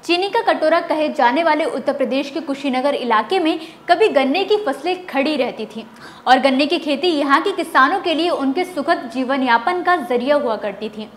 चीनी का कटोरा कहे जाने वाले उत्तर प्रदेश के कुशीनगर इलाके में कभी गन्ने की फसलें खड़ी रहती थीं और गन्ने की खेती यहाँ के किसानों के लिए उनके सुखद जीवन यापन का जरिया हुआ करती थी।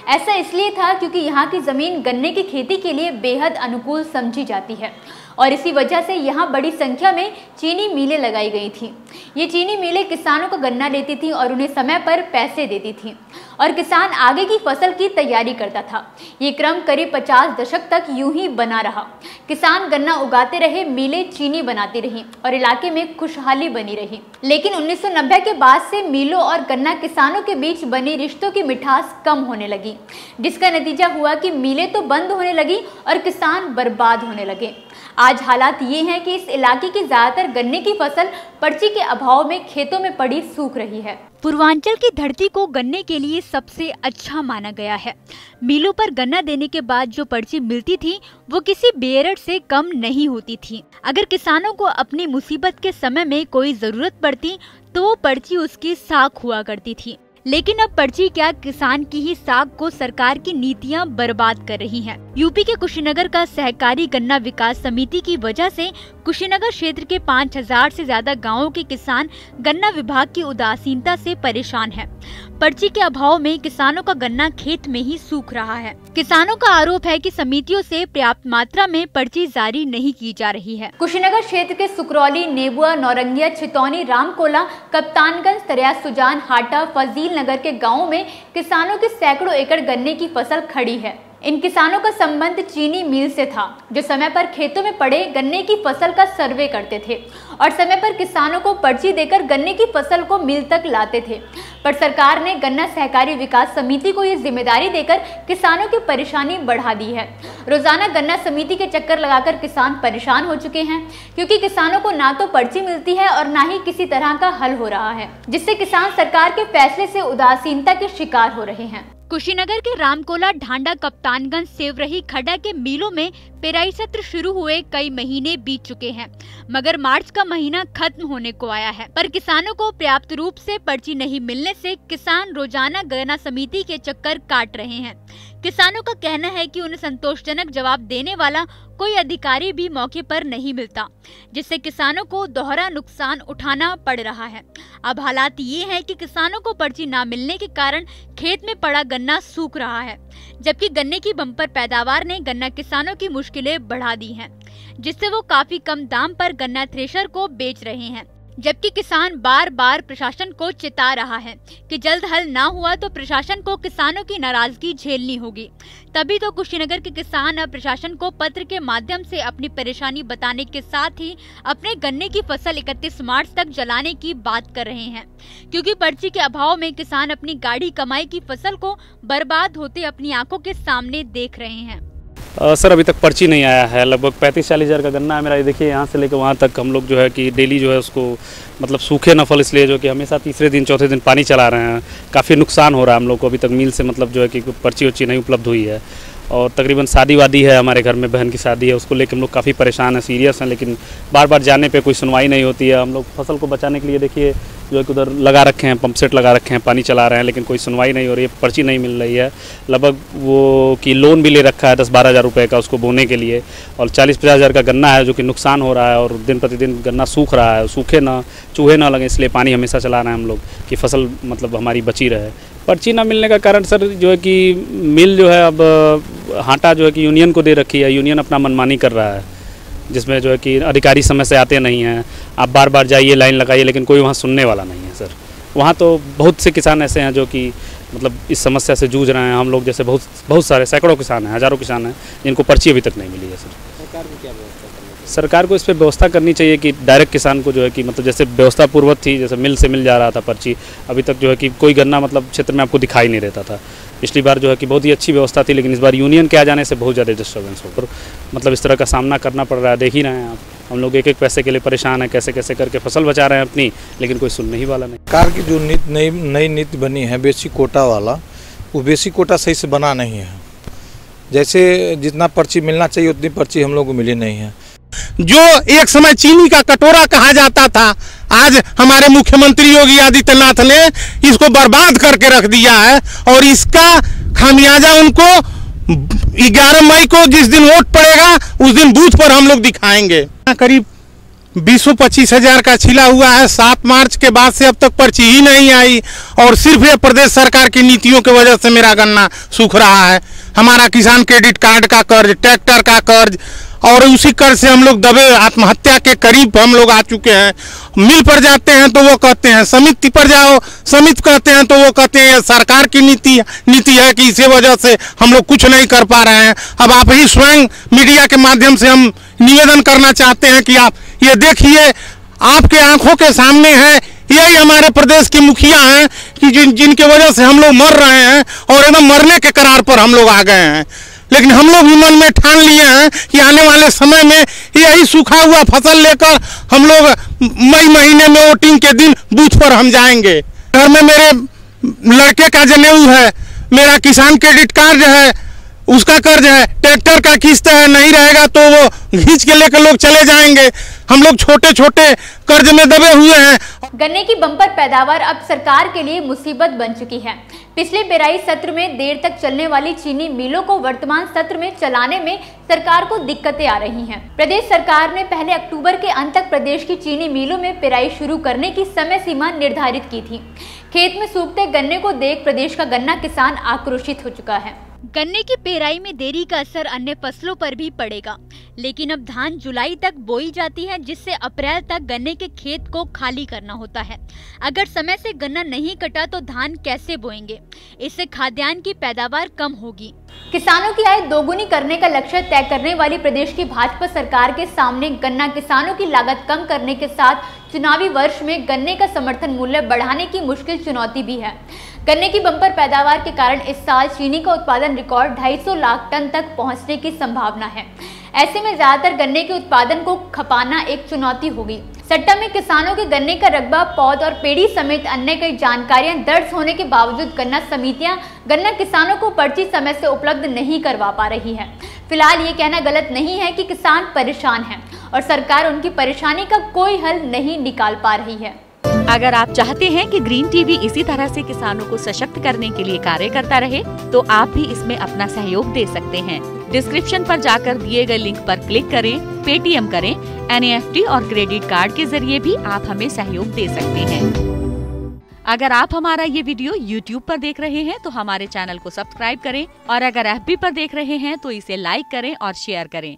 ऐसा इसलिए था क्योंकि यहाँ की ज़मीन गन्ने की खेती के लिए बेहद अनुकूल समझी जाती है और इसी वजह से यहाँ बड़ी संख्या में चीनी मिलें लगाई गई थीं। ये चीनी मिलें किसानों का गन्ना लेती थीं और उन्हें समय पर पैसे देती थीं और किसान आगे की फसल की तैयारी करता था। ये क्रम करीब 50 दशक तक यूं ही बना रहा। किसान गन्ना उगाते रहे, मिलें चीनी बनाती रहीं और इलाके में खुशहाली बनी रही। लेकिन 1990 के बाद से मिलों और गन्ना किसानों के बीच बनी रिश्तों की मिठास कम होने लगी, जिसका नतीजा हुआ कि मिलें तो बंद होने लगी और किसान बर्बाद होने लगे। आज हालात ये हैं कि इस इलाके की ज़्यादातर गन्ने की फसल पर्ची के अभाव में खेतों में पड़ी सूख रही है। पूर्वांचल की धरती को गन्ने के लिए सबसे अच्छा माना गया है। मिलों पर गन्ना देने के बाद जो पर्ची मिलती थी वो किसी बेरड से कम नहीं होती थी। अगर किसानों को अपनी मुसीबत के समय में कोई जरूरत पड़ती तो वो पर्ची उसकी साख हुआ करती थी। लेकिन अब पर्ची क्या, किसान की ही साख को सरकार की नीतियां बर्बाद कर रही हैं। यूपी के कुशीनगर का सहकारी गन्ना विकास समिति की वजह से कुशीनगर क्षेत्र के 5000 से ज्यादा गांवों के किसान गन्ना विभाग की उदासीनता से परेशान हैं। पर्ची के अभाव में किसानों का गन्ना खेत में ही सूख रहा है। किसानों का आरोप है कि समितियों से पर्याप्त मात्रा में पर्ची जारी नहीं की जा रही है। कुशीनगर क्षेत्र के सुकरौली, नेबुआ, नौरंगिया, छितौनी, रामकोला, कप्तानगंज, तरिया सुजान, हाटा, फजील नगर के गांवों में किसानों के सैकड़ों एकड़ गन्ने की फसल खड़ी है। इन किसानों का संबंध चीनी मिल से था, जो समय पर खेतों में पड़े गन्ने की फसल का सर्वे करते थे और समय पर किसानों को पर्ची देकर गन्ने की फसल को मिल तक लाते थे। पर सरकार ने गन्ना सहकारी विकास समिति को ये जिम्मेदारी देकर किसानों की परेशानी बढ़ा दी है। रोजाना गन्ना समिति के चक्कर लगाकर किसान परेशान हो चुके हैं, क्योंकि किसानों को ना तो पर्ची मिलती है और ना ही किसी तरह का हल हो रहा है, जिससे किसान सरकार के फैसले से उदासीनता के शिकार हो रहे हैं। कुशीनगर के रामकोला, ढांडा, कप्तानगंज, सेवरही, खड्डा के मिलों में पेराई सत्र शुरू हुए कई महीने बीत चुके हैं, मगर मार्च का महीना खत्म होने को आया है। पर किसानों को पर्याप्त रूप से पर्ची नहीं मिलने से किसान रोजाना गन्ना समिति के चक्कर काट रहे हैं। किसानों का कहना है कि उन्हें संतोषजनक जवाब देने वाला कोई अधिकारी भी मौके पर नहीं मिलता, जिससे किसानों को दोहरा नुकसान उठाना पड़ रहा है। अब हालात ये हैं कि किसानों को पर्ची ना मिलने के कारण खेत में पड़ा गन्ना सूख रहा है, जबकि गन्ने की बम्पर पैदावार ने गन्ना किसानों की मुश्किलें बढ़ा दी हैं, जिससे वो काफी कम दाम पर गन्ना थ्रेशर को बेच रहे हैं। जबकि किसान बार बार प्रशासन को चिता रहा है कि जल्द हल ना हुआ तो प्रशासन को किसानों की नाराजगी झेलनी होगी। तभी तो कुशीनगर के किसान अब प्रशासन को पत्र के माध्यम से अपनी परेशानी बताने के साथ ही अपने गन्ने की फसल 31 मार्च तक जलाने की बात कर रहे हैं, क्योंकि पर्ची के अभाव में किसान अपनी गाढ़ी कमाई की फसल को बर्बाद होते अपनी आंखों के सामने देख रहे हैं। सर अभी तक पर्ची नहीं आया है। लगभग 35-40 हज़ार का गन्ना है मेरा। ये देखिए यहाँ से लेकर वहाँ तक हम लोग जो है कि डेली जो है उसको मतलब सूखे न फल, इसलिए जो कि हमेशा तीसरे दिन चौथे दिन पानी चला रहे हैं। काफ़ी नुकसान हो रहा है हम लोग को। अभी तक मिल से मतलब जो है कि पर्ची वर्ची नहीं उपलब्ध हुई है और तकरीबन शादी वादी है हमारे घर में, बहन की शादी है, उसको लेकर हम लोग काफ़ी परेशान हैं, सीरियस हैं, लेकिन बार बार जाने पे कोई सुनवाई नहीं होती है। हम लोग फसल को बचाने के लिए देखिए जो है कि उधर लगा रखे हैं, पंप सेट लगा रखे हैं, पानी चला रहे हैं, लेकिन कोई सुनवाई नहीं हो रही है, पर्ची नहीं मिल रही है। लगभग वो कि लोन भी ले रखा है 10-12 हज़ार रुपये का उसको बोने के लिए, और 40-50 हज़ार का गन्ना है जो कि नुकसान हो रहा है और दिन प्रतिदिन गन्ना सूख रहा है। सूखे ना, चूहे ना लगे, इसलिए पानी हमेशा चला रहे हैं हम लोग कि फसल मतलब हमारी बची रहे। पर्ची ना मिलने का कारण सर जो है कि मिल जो है अब हाटा जो है कि यूनियन को दे रखी है। यूनियन अपना मनमानी कर रहा है, जिसमें जो है कि अधिकारी समय से आते नहीं हैं। आप बार बार जाइए, लाइन लगाइए, लेकिन कोई वहाँ सुनने वाला नहीं है सर। वहाँ तो बहुत से किसान ऐसे हैं जो कि मतलब इस समस्या से जूझ रहे हैं। हम लोग जैसे बहुत सारे सैकड़ों किसान हैं, हज़ारों किसान हैं जिनको पर्ची अभी तक नहीं मिली है सर। सरकार को क्या व्यवस्था करनी चाहिए? सरकार को इस पर व्यवस्था करनी चाहिए कि डायरेक्ट किसान को जो है कि मतलब जैसे व्यवस्था पूर्वक थी, जैसे मिल से मिल जा रहा था पर्ची, अभी तक जो है कि कोई गन्ना मतलब क्षेत्र में आपको दिखाई नहीं देता था। पिछली बार जो है कि बहुत ही अच्छी व्यवस्था थी, लेकिन इस बार यूनियन के आ जाने से बहुत ज़्यादा डिस्टर्बेंस हो कर मतलब इस तरह का सामना करना पड़ रहा है। देख ही रहे हैं आप, हम लोग एक एक पैसे के लिए परेशान हैं, कैसे कैसे करके फसल बचा रहे हैं अपनी, लेकिन कोई सुनने ही वाला नहीं। सरकार की जो नई नीति बनी है बेसिक कोटा वाला, वो बेसिक कोटा सही से बना नहीं है। जैसे जितना पर्ची मिलना चाहिए उतनी पर्ची हम लोग को मिली नहीं है। जो एक समय चीनी का कटोरा कहा जाता था, आज हमारे मुख्यमंत्री योगी आदित्यनाथ ने इसको बर्बाद करके रख दिया है और इसका खामियाजा उनको 11 मई को जिस दिन वोट पड़ेगा उस दिन बूथ पर हम लोग दिखाएंगे। करीब 20-25 हजार का छिला हुआ है। 7 मार्च के बाद से अब तक पर्ची ही नहीं आई और सिर्फ ये प्रदेश सरकार की नीतियों की वजह से मेरा गन्ना सूख रहा है। हमारा किसान क्रेडिट कार्ड का कर्ज, ट्रैक्टर का कर्ज और उसी कर्ज से हम लोग दबे आत्महत्या के करीब हम लोग आ चुके हैं। मिल पर जाते हैं तो वो कहते हैं समिति पर जाओ, समिति कहते हैं तो वो कहते हैं सरकार की नीति है कि इसी वजह से हम लोग कुछ नहीं कर पा रहे हैं। अब आप ही स्वयं मीडिया के माध्यम से हम निवेदन करना चाहते हैं कि आप ये देखिए, आपके आंखों के सामने है, यही हमारे प्रदेश के मुखिया हैं कि जिनके वजह से हम लोग मर रहे हैं और एकदम मरने के करार पर हम लोग आ गए हैं। लेकिन हम लोग भी मन में ठान लिए हैं कि आने वाले समय में यही सूखा हुआ फसल लेकर हम लोग मई महीने में वोटिंग के दिन बूथ पर हम जाएंगे। घर में मेरे लड़के का जनेऊ है, मेरा किसान क्रेडिट कार्ड है, उसका कर्ज है, ट्रैक्टर का किस्त है, नहीं रहेगा तो वो खींच के लेकर लोग चले जाएंगे। हम लोग छोटे छोटे कर्ज में दबे हुए हैं। गन्ने की बम्पर पैदावार अब सरकार के लिए मुसीबत बन चुकी है। पिछले पेराई सत्र में देर तक चलने वाली चीनी मिलों को वर्तमान सत्र में चलाने में सरकार को दिक्कतें आ रही हैं। प्रदेश सरकार ने पहले अक्टूबर के अंत तक प्रदेश की चीनी मिलों में पेराई शुरू करने की समय सीमा निर्धारित की थी। खेत में सूखते गन्ने को देख प्रदेश का गन्ना किसान आक्रोशित हो चुका है। गन्ने की पेराई में देरी का असर अन्य फसलों पर भी पड़ेगा, लेकिन अब धान जुलाई तक बोई जाती है, जिससे अप्रैल तक गन्ने के खेत को खाली करना होता है। अगर समय से गन्ना नहीं कटा तो धान कैसे बोएंगे? इससे खाद्यान्न की पैदावार कम होगी। किसानों की आय दोगुनी करने का लक्ष्य तय करने वाली प्रदेश की भाजपा सरकार के सामने गन्ना किसानों की लागत कम करने के साथ चुनावी वर्ष में गन्ने का समर्थन मूल्य बढ़ाने की मुश्किल चुनौती भी है। गन्ने की बम्पर पैदावार के कारण इस साल चीनी का उत्पादन रिकॉर्ड 250 लाख टन तक पहुंचने की संभावना है। ऐसे में ज्यादातर गन्ने के उत्पादन को खपाना एक चुनौती होगी। सट्टा में किसानों के गन्ने का रकबा, पौध और पेड़ी समेत अन्य कई जानकारियां दर्ज होने के बावजूद गन्ना समितियां गन्ना किसानों को पर्ची समय से उपलब्ध नहीं करवा पा रही है। फिलहाल ये कहना गलत नहीं है कि किसान परेशान हैं और सरकार उनकी परेशानी का कोई हल नहीं निकाल पा रही है। अगर आप चाहते हैं कि ग्रीन टीवी इसी तरह से किसानों को सशक्त करने के लिए कार्य करता रहे, तो आप भी इसमें अपना सहयोग दे सकते हैं। डिस्क्रिप्शन पर जाकर दिए गए लिंक पर क्लिक करें, पेटीएम करें, NEFT और क्रेडिट कार्ड के जरिए भी आप हमें सहयोग दे सकते हैं। अगर आप हमारा ये वीडियो YouTube पर देख रहे हैं तो हमारे चैनल को सब्सक्राइब करें और अगर FB पर देख रहे हैं तो इसे लाइक करें और शेयर करें।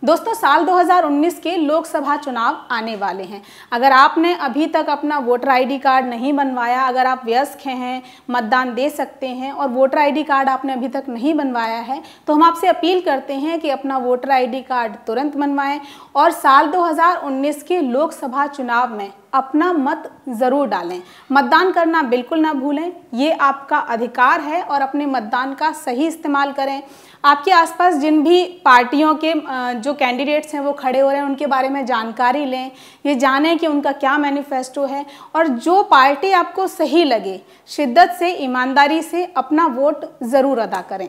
दोस्तों, साल 2019 के लोकसभा चुनाव आने वाले हैं। अगर आपने अभी तक अपना वोटर ID कार्ड नहीं बनवाया, अगर आप वयस्क हैं, मतदान दे सकते हैं और वोटर ID कार्ड आपने अभी तक नहीं बनवाया है, तो हम आपसे अपील करते हैं कि अपना वोटर ID कार्ड तुरंत बनवाएं और साल 2019 के लोकसभा चुनाव में अपना मत ज़रूर डालें। मतदान करना बिल्कुल ना भूलें, ये आपका अधिकार है और अपने मतदान का सही इस्तेमाल करें। आपके आसपास जिन भी पार्टियों के जो कैंडिडेट्स हैं वो खड़े हो रहे हैं, उनके बारे में जानकारी लें, ये जानें कि उनका क्या मैनिफेस्टो है और जो पार्टी आपको सही लगे, शिद्दत से, ईमानदारी से अपना वोट ज़रूर अदा करें।